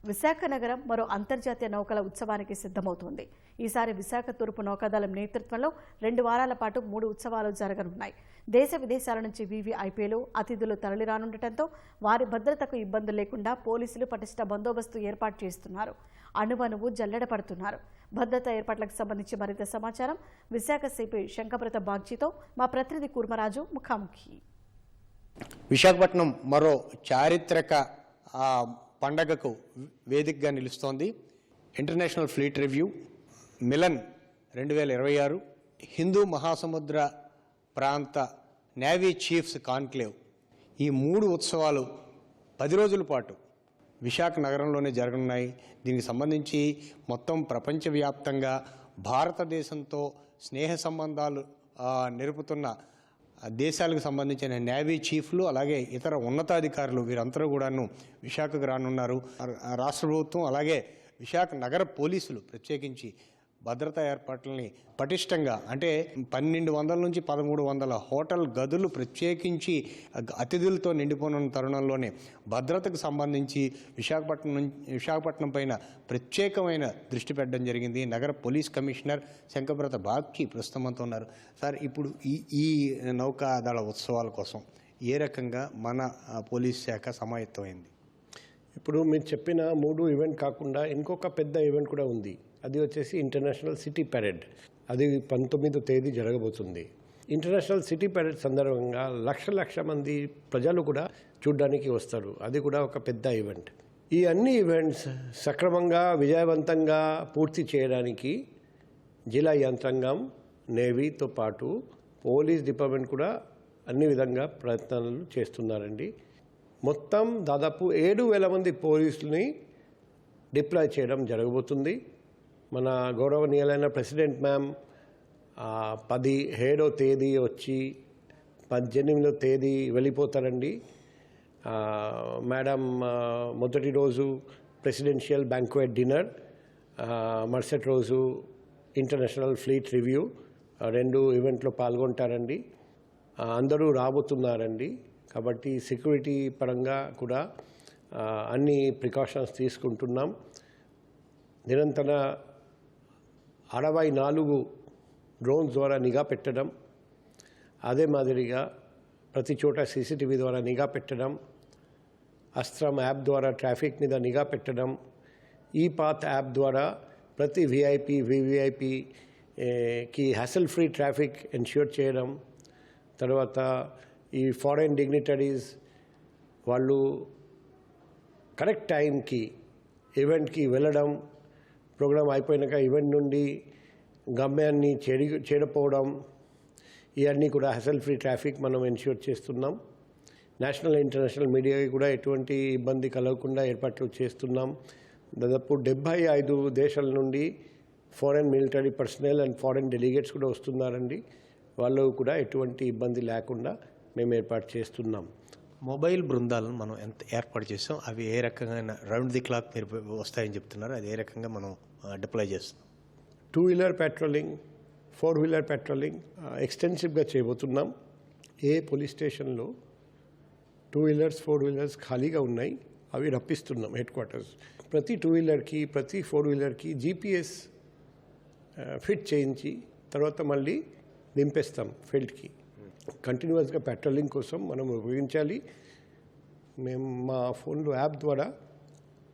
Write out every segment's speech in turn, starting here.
విశాఖ నగరం మరో అంతర్జాతీయ నౌకల ఉత్సవానికి సిద్ధమవుతోంది. ఈసారి విశాఖ తూర్పు నౌకాదళం నేతృత్వంలో 2 వారాల పాటు 3 ఉత్సవాలు జరగనున్నాయి. దేశ విదేశాల నుంచి వీవీఐపీలు అతిథులు తరలిరానుండటంతో వారి భద్రతకు ఇబ్బందులు లేకుండా పోలీసులు పటిష్ట బందోబస్తు ఏర్పాటు చేస్తున్నారు. అణువణువు జల్లెడ పడుతున్నారు. భద్రతా ఏర్పాట్లకు సంబంధించి మరింత సమాచారం విశాఖ సిపి శంకబ్రత బాగ్జీతో మా ప్రతినిధి కూర్మరాజు ముఖాముఖి. విశాఖపట్నం మరో చారిత్రక పండగకు వేదికగా నిలుస్తోంది. International fleet review, melon 2026, Hindu మహాసముద్ర ప్రాంత నేవీ చీఫ్స్ కాన్క్లేవ్, ఈ 3 ఉత్సవాలు 10 రోజుల పాటు విశాఖ నగరంలోనే జరగనున్నాయి. దీనికి సంబంధించి మొత్తం ప్రపంచవ్యాప్తంగా భారతదేశంతో స్నేహ సంబంధాలు నిలుపుతున్న దేశాలకు సంబంధించిన నేవీ చీఫ్లు అలాగే ఇతర ఉన్నతాధికారులు వీరందరూ కూడాను విశాఖకు రానున్నారు. రాష్ట్ర ప్రభుత్వం అలాగే విశాఖ నగర పోలీసులు ప్రత్యేకించి భద్రతా ఏర్పాట్లని పటిష్టంగా, అంటే 1200 నుంచి 1300 హోటల్ గదులు అతిథులతో నిండిపోయిన తరుణంలోనే భద్రతకు సంబంధించి విశాఖపట్నం పైన ప్రత్యేకమైన దృష్టి పెట్టడం జరిగింది. నగర పోలీస్ కమిషనర్ శంకబ్రత బాగ్జీ ప్రస్తుతం అంతా ఉన్నారు. సార్, ఇప్పుడు ఈ నౌకాదళ ఉత్సవాల కోసం ఏ రకంగా మన పోలీస్ శాఖ సమాయత్తమైంది? ఇప్పుడు మీరు చెప్పిన 3 ఈవెంట్ కాకుండా ఇంకొక పెద్ద ఈవెంట్ కూడా ఉంది. అది వచ్చేసి ఇంటర్నేషనల్ సిటీ పెరేడ్. అది 19వ తేదీ జరగబోతుంది. ఇంటర్నేషనల్ సిటీ పెరేడ్ సందర్భంగా లక్ష మంది ప్రజలు కూడా చూడడానికి వస్తారు. అది కూడా ఒక పెద్ద ఈవెంట్. ఈ అన్ని ఈవెంట్స్ సక్రమంగా విజయవంతంగా పూర్తి చేయడానికి జిల్లా యంత్రాంగం, నేవీతో పాటు పోలీస్ డిపార్ట్మెంట్ కూడా అన్ని విధంగా ప్రయత్నాలు చేస్తున్నారండి. మొత్తం దాదాపు 7,000 మంది పోలీసులని డిప్లాయ్ చేయడం జరగబోతుంది. మన గౌరవనీయులైన ప్రెసిడెంట్ మ్యామ్ 17వ తేదీ వచ్చి 18వ తేదీ వెళ్ళిపోతారండి. మేడం మొదటి రోజు ప్రెసిడెన్షియల్ బ్యాంక్వెట్ డిన్నర్, మరుసటి రోజు ఇంటర్నేషనల్ ఫ్లీట్ రివ్యూ 2 ఈవెంట్లో పాల్గొంటారండి. అందరూ రాబోతున్నారండి. కాబట్టి సెక్యూరిటీ పరంగా కూడా అన్ని ప్రికాషన్స్ తీసుకుంటున్నాం. నిరంతర 64 డ్రోన్స్ ద్వారా నిఘా పెట్టడం, అదే మాదిరిగా ప్రతి చోట సీసీటీవీ ద్వారా నిఘా పెట్టడం, అస్త్రం యాప్ ద్వారా ట్రాఫిక్ మీద నిఘా పెట్టడం, ఈ పాత్ యాప్ ద్వారా ప్రతి విఐపి వివిఐపికి హ్యాసల్ ఫ్రీ ట్రాఫిక్ ఎన్ష్యూర్ చేయడం, తర్వాత ఈ ఫారెన్ డిగ్నిటరీస్ వాళ్ళు కరెక్ట్ టైంకి ఈవెంట్కి వెళ్ళడం, ప్రోగ్రాం అయిపోయినాక ఈవెంట్ నుండి గమ్యాన్ని చేరిపోవడం, ఇవన్నీ కూడా హ్యాసల్ ఫ్రీ ట్రాఫిక్ మనం ఎన్ష్యూర్ చేస్తున్నాం. నేషనల్ ఇంటర్నేషనల్ మీడియాకి కూడా ఎటువంటి ఇబ్బంది కలగకుండా ఏర్పాట్లు చేస్తున్నాం. దాదాపు 75 దేశాల నుండి foreign military personal and foreign delegates కూడా వస్తున్నారండి. వాళ్ళు కూడా ఎటువంటి ఇబ్బంది లేకుండా మేము ఏర్పాటు చేస్తున్నాం. మొబైల్ బృందాలను మనం ఎంత ఏర్పాటు చేస్తాం, అవి ఏ రకంగా రౌండ్ ది క్లాక్ మీరు వస్తాయని చెప్తున్నారు, అది ఏ రకంగా మనం డిప్లాయ్ చేస్తాం? 2 వీలర్ పెట్రోలింగ్, 4 వీలర్ పెట్రోలింగ్ ఎక్స్టెన్సివ్గా చేయబోతున్నాం. ఏ పోలీస్ స్టేషన్లో 2 వీలర్స్ 4 వీలర్స్ ఖాళీగా ఉన్నాయి అవి రప్పిస్తున్నాం హెడ్ క్వార్టర్స్. ప్రతి 2 వీలర్కి ప్రతి 4 వీలర్కి GPS ఫిట్ చేయించి తర్వాత మళ్ళీ దింపేస్తాం ఫీల్డ్కి. కంటిన్యూస్గా పెట్రోలింగ్ కోసం మనం ఉపయోగించాలి. మేము మా ఫోన్లో యాప్ ద్వారా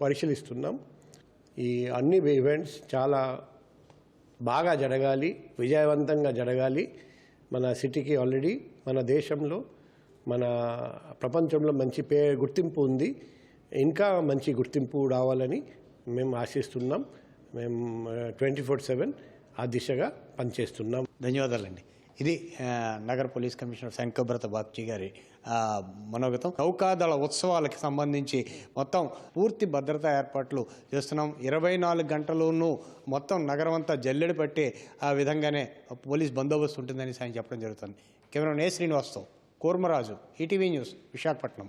పరిశీలిస్తున్నాం. ఈ అన్ని ఈవెంట్స్ చాలా బాగా జరగాలి, విజయవంతంగా జరగాలి. మన సిటీకి ఆల్రెడీ మన దేశంలో మన ప్రపంచంలో మంచి గుర్తింపు ఉంది. ఇంకా మంచి గుర్తింపు రావాలని మేము ఆశిస్తున్నాం. మేము 24/7 ఆ దిశగా పనిచేస్తున్నాం. ధన్యవాదాలండి. ఇది నగర పోలీస్ కమిషనర్ శంకబ్రత బాగ్జీ గారి మనోగతం. నౌకాదళ ఉత్సవాలకు సంబంధించి మొత్తం పూర్తి భద్రతా ఏర్పాట్లు చేస్తున్నాం. 24 గంటల్లోనూ మొత్తం నగరం అంతా జల్లెడ పట్టే ఆ విధంగానే పోలీస్ బందోబస్తు ఉంటుందని ఆయన చెప్పడం జరుగుతుంది. కెమెరామెన్ శ్రీనివాస్తో కూర్మరాజు, ఈటీవీ న్యూస్, విశాఖపట్నం.